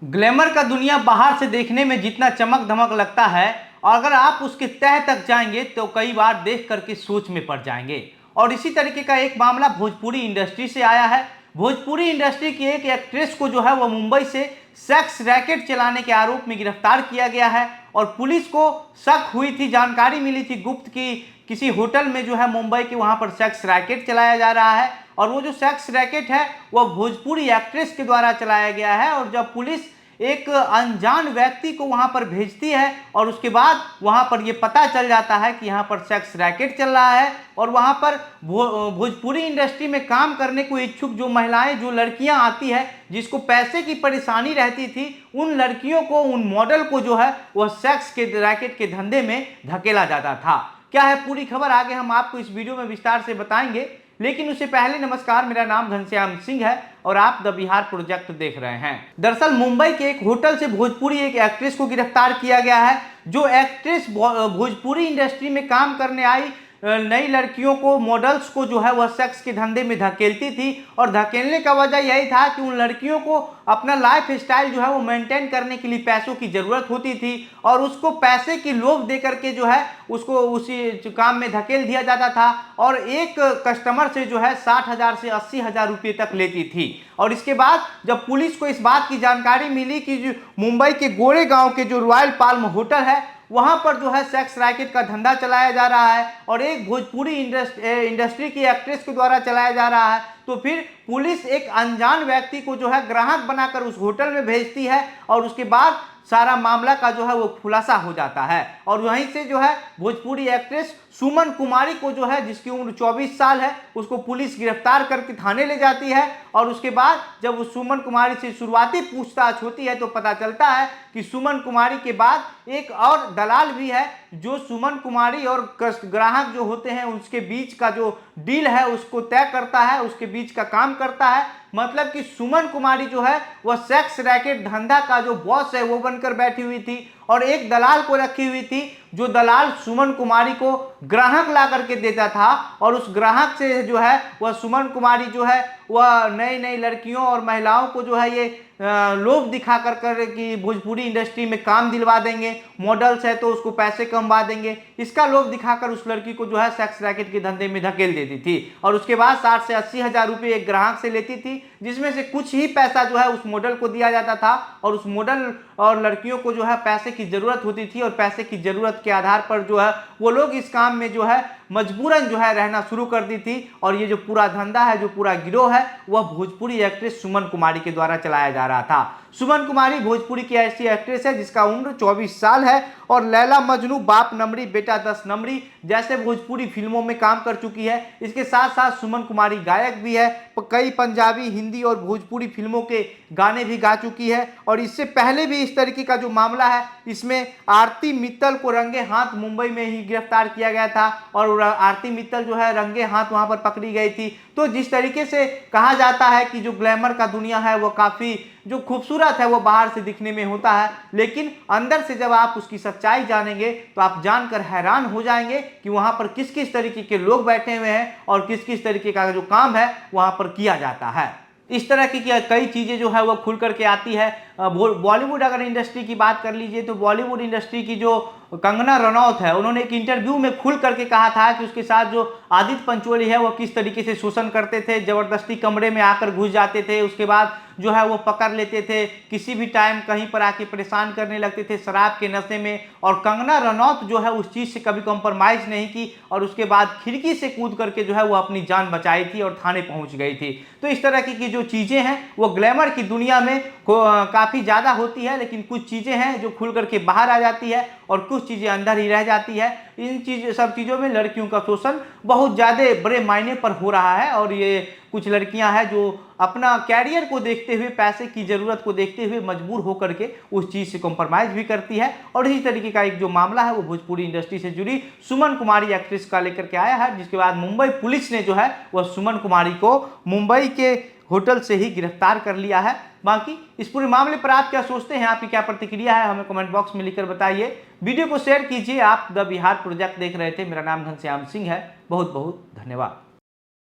Glamour का दुनिया बाहर से देखने में जितना चमक धमक लगता है, और अगर आप उसके तह तक जाएंगे तो कई बार देख करके सोच में पड़ जाएंगे। और इसी तरीके का एक मामला भोजपुरी इंडस्ट्री से आया है। भोजपुरी इंडस्ट्री की एक एक्ट्रेस को जो है वह मुंबई से सेक्स रैकेट चलाने के आरोप में गिरफ्तार किया गया है। और पुलिस को शक हुई थी, जानकारी मिली थी गुप्त की किसी होटल में जो है मुंबई के वहां पर सेक्स रैकेट चलाया जा रहा है। और वो जो सेक्स रैकेट है वह भोजपुरी एक्ट्रेस के द्वारा चलाया गया है। और जब पुलिस एक अनजान व्यक्ति को वहां पर भेजती है और उसके बाद वहां पर यह पता चल जाता है कि यहां पर सेक्स रैकेट चल रहा है, और वहां पर भोजपुरी इंडस्ट्री में काम करने को इच्छुक जो महिलाएं, जो लड़कियां आती है जिसको पैसे की परेशानी रहती थी, उन लड़कियों को, उन मॉडल को जो है वह सेक्स के रैकेट के धंधे में धकेला जाता था। क्या है पूरी खबर, आगे हम आपको इस वीडियो में विस्तार से बताएंगे। लेकिन उससे पहले नमस्कार, मेरा नाम घनश्याम सिंह है और आप द बिहार प्रोजेक्ट देख रहे हैं। दरअसल मुंबई के एक होटल से भोजपुरी एक एक्ट्रेस को गिरफ्तार किया गया है। जो एक्ट्रेस भोजपुरी इंडस्ट्री में काम करने आई नई लड़कियों को, मॉडल्स को जो है वह सेक्स के धंधे में धकेलती थी। और धकेलने का वजह यही था कि उन लड़कियों को अपना लाइफ स्टाइल जो है वो मेंटेन करने के लिए पैसों की ज़रूरत होती थी, और उसको पैसे की लोभ दे करके जो है उसको उसी काम में धकेल दिया जाता था। और एक कस्टमर से जो है 60,000 से 80,000 रुपये तक लेती थी। और इसके बाद जब पुलिस को इस बात की जानकारी मिली कि जो मुंबई के गोरेगांव के जो रॉयल पाल्म होटल है वहां पर जो है सेक्स रैकेट का धंधा चलाया जा रहा है और एक भोजपुरी इंडस्ट्री की एक्ट्रेस के द्वारा चलाया जा रहा है, तो फिर पुलिस एक अनजान व्यक्ति को जो है ग्राहक बनाकर उस होटल में भेजती है। और उसके बाद सारा मामला का जो है वो खुलासा हो जाता है। और वहीं से जो है भोजपुरी एक्ट्रेस सुमन कुमारी को जो है, जिसकी उम्र 24 साल है, उसको पुलिस गिरफ्तार करके थाने ले जाती है। और उसके बाद जब उस सुमन कुमारी से शुरुआती पूछताछ होती है तो पता चलता है कि सुमन कुमारी के बाद एक और दलाल भी है जो सुमन कुमारी और ग्राहक जो होते हैं उसके बीच का जो डील है उसको तय करता है, उसके बीच का काम करता है। मतलब कि सुमन कुमारी जो है वह सेक्स रैकेट धंधा का जो बॉस है वो बनकर बैठी हुई थी और एक दलाल को रखी हुई थी, जो दलाल सुमन कुमारी को ग्राहक ला करके देता था। और उस ग्राहक से जो है वह सुमन कुमारी जो है वह नई नई लड़कियों और महिलाओं को जो है ये लोभ दिखा कर कि भोजपुरी इंडस्ट्री में काम दिलवा देंगे, मॉडल्स है तो उसको पैसे कमवा देंगे, इसका लोभ दिखाकर उस लड़की को जो है सेक्स रैकेट के धंधे में धकेल देती थी। और उसके बाद 60 से 80,000 रुपये एक ग्राहक से लेती थी, जिसमें से कुछ ही पैसा जो है उस मॉडल को दिया जाता था। और उस मॉडल और लड़कियों को जो है पैसे की ज़रूरत होती थी और पैसे की ज़रूरत के आधार पर जो है वो लोग इस काम में जो है मजबूरन जो है रहना शुरू कर दी थी। और ये जो पूरा धंधा है, जो पूरा गिरोह है, वह भोजपुरी एक्ट्रेस सुमन कुमारी के द्वारा चलाया जा रहा था। सुमन कुमारी भोजपुरी की ऐसी एक्ट्रेस है जिसका उम्र 24 साल है और लैला मजनू, बाप नमरी बेटा 10 नमरी जैसे भोजपुरी फिल्मों में काम कर चुकी है। इसके साथ साथ सुमन कुमारी गायक भी है, कई पंजाबी, हिंदी और भोजपुरी फिल्मों के गाने भी गा चुकी है। और इससे पहले भी इस तरीके का जो मामला है, इसमें आरती मित्तल को रंगे हाथ मुंबई में ही गिरफ्तार किया गया था और आरती मित्तल जो है रंगे हाथ वहां पर पकड़ी गई थी। तो जिस तरीके से कहा जाता है कि जो ग्लैमर का दुनिया है वो काफ़ी जो खूबसूरत है वो बाहर से दिखने में होता है, लेकिन अंदर से जब आप उसकी सच्चाई जानेंगे तो आप जानकर हैरान हो जाएंगे कि वहां पर किस किस तरीके के लोग बैठे हुए हैं और किस किस तरीके का जो काम है वहां पर किया जाता है। इस तरह की कई चीज़ें जो है वो खुल करके आती है। बॉलीवुड अगर इंडस्ट्री की बात कर लीजिए तो बॉलीवुड इंडस्ट्री की जो कंगना रनौत है, उन्होंने एक इंटरव्यू में खुल करके कहा था कि उसके साथ जो आदित्य पंचोली है वो किस तरीके से शोषण करते थे, ज़बरदस्ती कमरे में आकर घुस जाते थे, उसके बाद जो है वो पकड़ लेते थे, किसी भी टाइम कहीं पर आके परेशान करने लगते थे शराब के नशे में। और कंगना रनौत जो है उस चीज़ से कभी कॉम्प्रोमाइज़ नहीं की और उसके बाद खिड़की से कूद करके जो है वो अपनी जान बचाई थी और थाने पहुंच गई थी। तो इस तरह की जो चीज़ें हैं वो ग्लैमर की दुनिया में काफ़ी ज़्यादा होती है, लेकिन कुछ चीज़ें हैं जो खुल करके बाहर आ जाती है और कुछ चीज़ें अंदर ही रह जाती है। इन सब चीज़ों में लड़कियों का शोषण बहुत ज़्यादा बड़े मायने पर हो रहा है। और ये कुछ लड़कियां हैं जो अपना कैरियर को देखते हुए, पैसे की ज़रूरत को देखते हुए मजबूर होकर के उस चीज़ से कॉम्प्रोमाइज़ भी करती है। और इसी तरीके का एक जो मामला है वो भोजपुरी इंडस्ट्री से जुड़ी सुमन कुमारी एक्ट्रेस का लेकर के आया है, जिसके बाद मुंबई पुलिस ने जो है वह सुमन कुमारी को मुंबई के होटल से ही गिरफ्तार कर लिया है। बाकी इस पूरे मामले पर आप क्या सोचते हैं, आपकी क्या प्रतिक्रिया है, हमें कमेंट बॉक्स में लिखकर बताइए। वीडियो को शेयर कीजिए। आप द बिहार प्रोजेक्ट देख रहे थे, मेरा नाम घनश्याम सिंह है। बहुत बहुत धन्यवाद।